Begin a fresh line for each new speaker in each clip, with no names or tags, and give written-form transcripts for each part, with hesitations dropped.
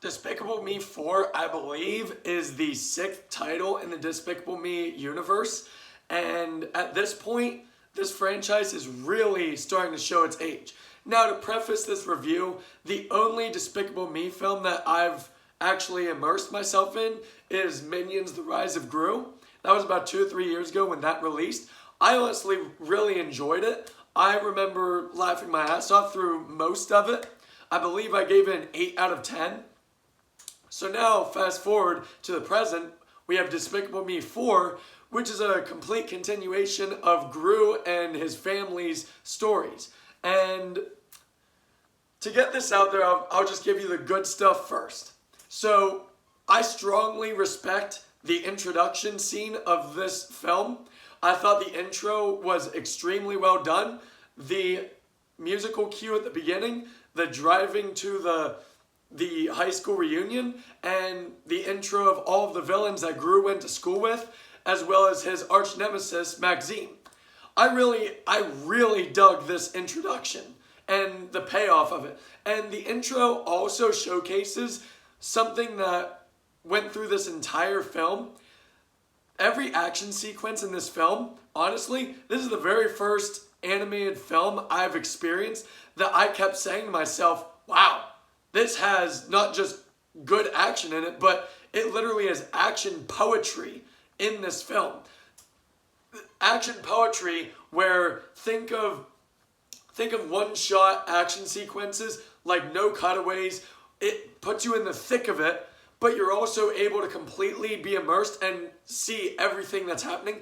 Despicable Me 4, I believe, is the 6th title in the Despicable Me universe. And at this point, this franchise is really starting to show its age. Now, to preface this review, the only Despicable Me film that I've actually immersed myself in is Minions: The Rise of Gru. That was about 2 or 3 years ago when that released. I honestly really enjoyed it. I remember laughing my ass off through most of it. I believe I gave it an 8 out of 10. So now, fast forward to the present, we have Despicable Me 4, which is a complete continuation of Gru and his family's stories. And to get this out there, I'll just give you the good stuff first. So, I strongly respect the introduction scene of this film. I thought the intro was extremely well done. The musical cue at the beginning, the driving to the high school reunion, and the intro of all of the villains that Gru went to school with, as well as his arch nemesis, Maxime. I really dug this introduction and the payoff of it. And the intro also showcases something that went through this entire film. Every action sequence in this film, honestly, this is the very first animated film I've experienced that I kept saying to myself, wow, this has not just good action in it, but it literally has action poetry in this film. Action poetry where think of one-shot action sequences, like no cutaways. It puts you in the thick of it, but you're also able to completely be immersed and see everything that's happening.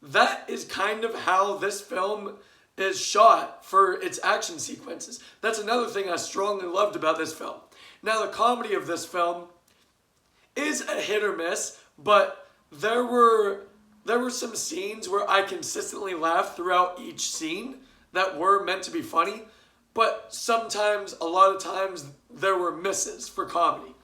That is kind of how this film is shot for its action sequences. That's another thing I strongly loved about this film. Now, the comedy of this film is a hit or miss, but there were some scenes where I consistently laughed throughout each scene that were meant to be funny, but sometimes, a lot of times, there were misses for comedy.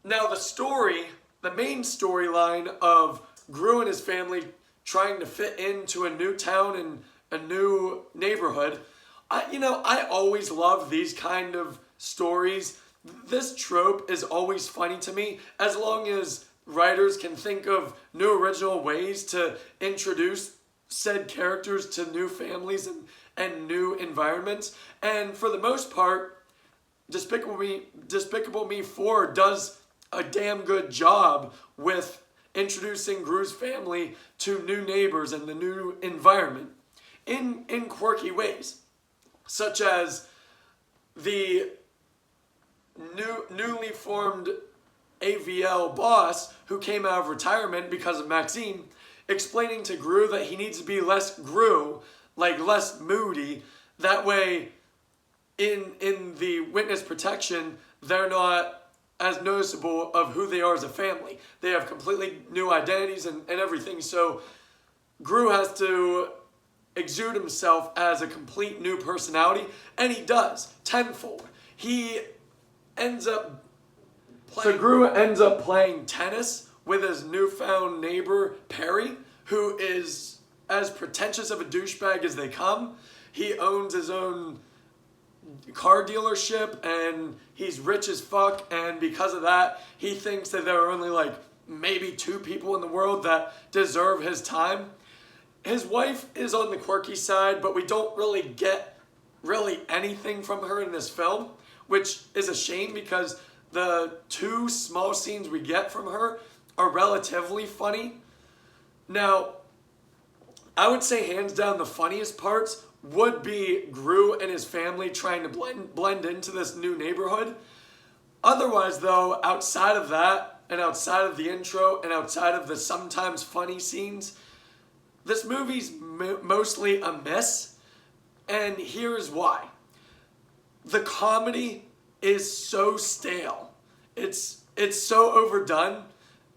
Now, the main storyline of Gru and his family trying to fit into a new town and a new neighborhood, I always love these kind of stories. This trope is always funny to me, as long as writers can think of new original ways to introduce said characters to new families and new environments. And for the most part, Despicable Me 4 does a damn good job with introducing Gru's family to new neighbors and the new environment in quirky ways, such as the newly formed AVL boss who came out of retirement because of Maxime, explaining to Gru that he needs to be less Gru, like less moody. That way, in the witness protection, they're not as noticeable of who they are as a family. They have completely new identities and everything. So Gru has to exude himself as a complete new personality, and he does tenfold. He ends up Gru ends up playing tennis with his newfound neighbor Perry, who is as pretentious of a douchebag as they come. He owns his own car dealership and he's rich as fuck, and because of that he thinks that there are only like maybe 2 people in the world that deserve his time. His wife is on the quirky side, but we don't really get anything from her in this film, which is a shame because the 2 small scenes we get from her are relatively funny. Now, I would say hands down the funniest parts would be Gru and his family trying to blend into this new neighborhood. Otherwise, though, outside of that, and outside of the intro, and outside of the sometimes funny scenes, this movie's mostly a miss, and here's why. The comedy is so stale. It's so overdone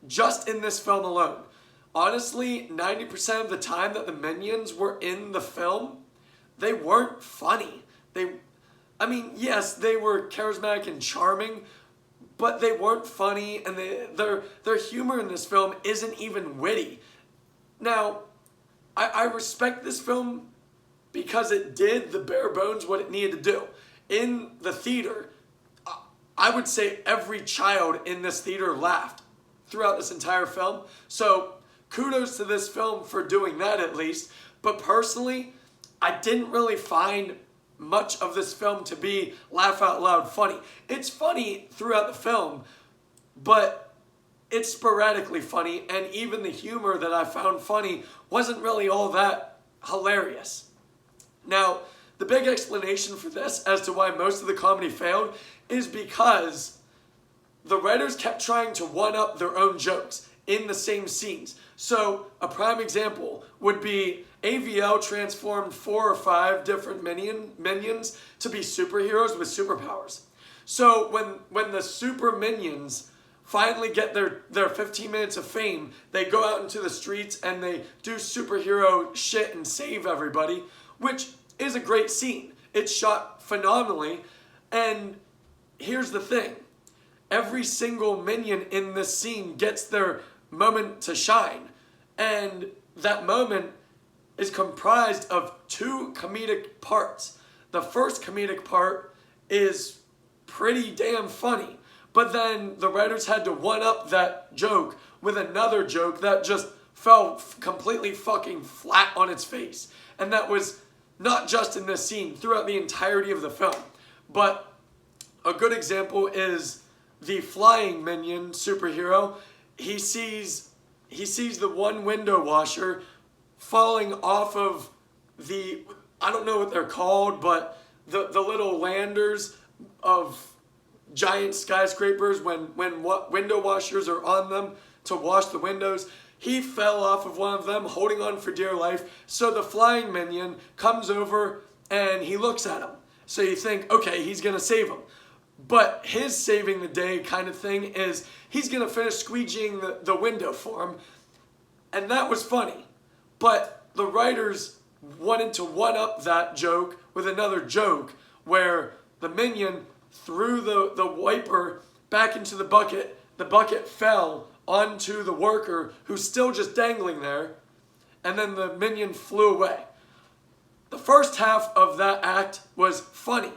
just in this film alone. Honestly, 90% of the time that the Minions were in the film, they weren't funny. Yes, they were charismatic and charming, but they weren't funny, and their humor in this film isn't even witty. Now, I respect this film because it did the bare bones what it needed to do. In the theater, I would say every child in this theater laughed throughout this entire film. So kudos to this film for doing that at least. But personally, I didn't really find much of this film to be laugh out loud funny. It's funny throughout the film, but it's sporadically funny, and even the humor that I found funny wasn't really all that hilarious. Now, the big explanation for this as to why most of the comedy failed is because the writers kept trying to one-up their own jokes in the same scenes. So a prime example would be AVL transformed 4 or 5 different minions to be superheroes with superpowers. So when the super minions finally get their 15 minutes of fame, they go out into the streets and they do superhero shit and save everybody, which is a great scene. It's shot phenomenally, and here's the thing. Every single minion in this scene gets their moment to shine, and that moment is comprised of 2 comedic parts. The first comedic part is pretty damn funny, but then the writers had to one-up that joke with another joke that just fell completely fucking flat on its face. And that was not just in this scene, throughout the entirety of the film. But a good example is the flying minion superhero. He sees the one window washer falling off of the, I don't know what they're called, but the little landers of giant skyscrapers when window washers are on them to wash the windows. He fell off of one of them, holding on for dear life. So the flying minion comes over and he looks at him. So you think, okay, he's going to save him. But his saving the day kind of thing is he's going to finish squeegeeing the window for him. And that was funny. But the writers wanted to one-up that joke with another joke where the minion threw the wiper back into the bucket fell onto the worker who's still just dangling there, and then the minion flew away. The first half of that act was funny.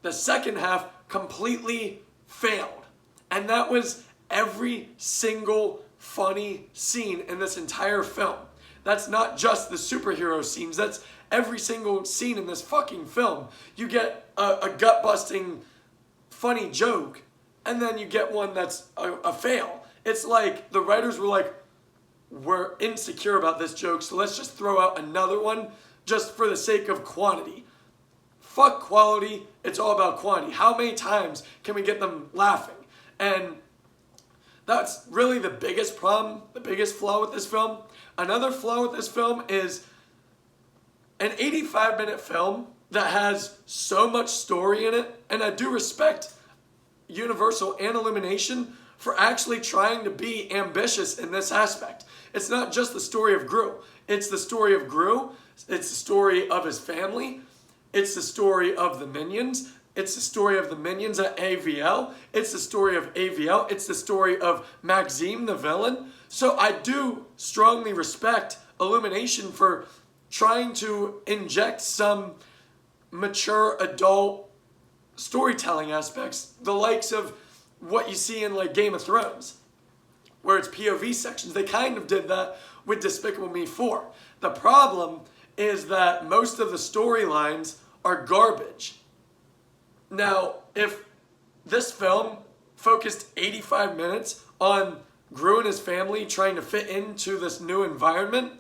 The second half completely failed. And that was every single funny scene in this entire film. That's not just the superhero scenes, that's every single scene in this fucking film. You get a gut-busting funny joke, and then you get one that's a fail. It's like the writers were like, we're insecure about this joke, so let's just throw out another one just for the sake of quantity. Fuck quality, it's all about quantity. How many times can we get them laughing? And that's really the biggest problem, the biggest flaw with this film. Another flaw with this film is an 85-minute film that has so much story in it, and I do respect Universal and Illumination for actually trying to be ambitious in this aspect. It's not just the story of Gru. It's the story of Gru. It's the story of his family. It's the story of the minions. It's the story of the minions at AVL. It's the story of AVL. It's the story of Maxime, the villain. So I do strongly respect Illumination for trying to inject some mature adult storytelling aspects, the likes of what you see in like Game of Thrones, where it's POV sections. They kind of did that with Despicable Me 4. The problem is that most of the storylines are garbage. Now, if this film focused 85 minutes on Gru and his family trying to fit into this new environment,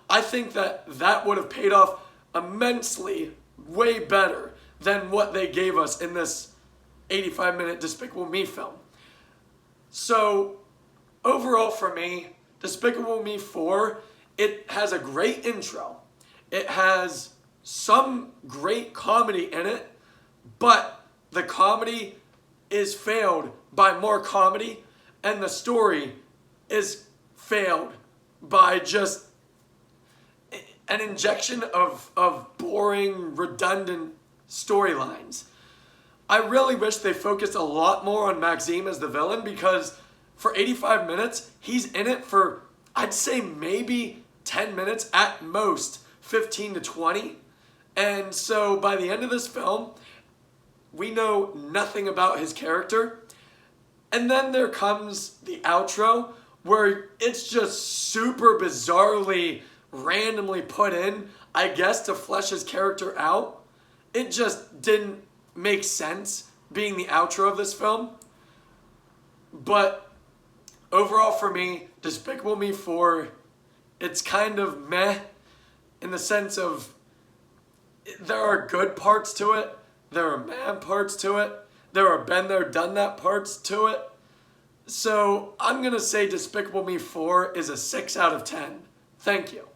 I think that would have paid off immensely, way better than what they gave us in this 85-minute Despicable Me film. So, overall for me, Despicable Me 4, it has a great intro. It has some great comedy in it, but the comedy is failed by more comedy, and the story is failed by just an injection of boring, redundant storylines. I really wish they focused a lot more on Maxime as the villain, because for 85 minutes, he's in it for, I'd say maybe 10 minutes, at most 15 to 20. And so by the end of this film, We know nothing about his character. And then there comes the outro where it's just super bizarrely, randomly put in, I guess, to flesh his character out. It just didn't make sense being the outro of this film. But overall for me, Despicable Me 4, it's kind of meh in the sense of there are good parts to it, there are bad parts to it, there are been there, done that parts to it. So I'm going to say Despicable Me 4 is a 6 out of 10. Thank you.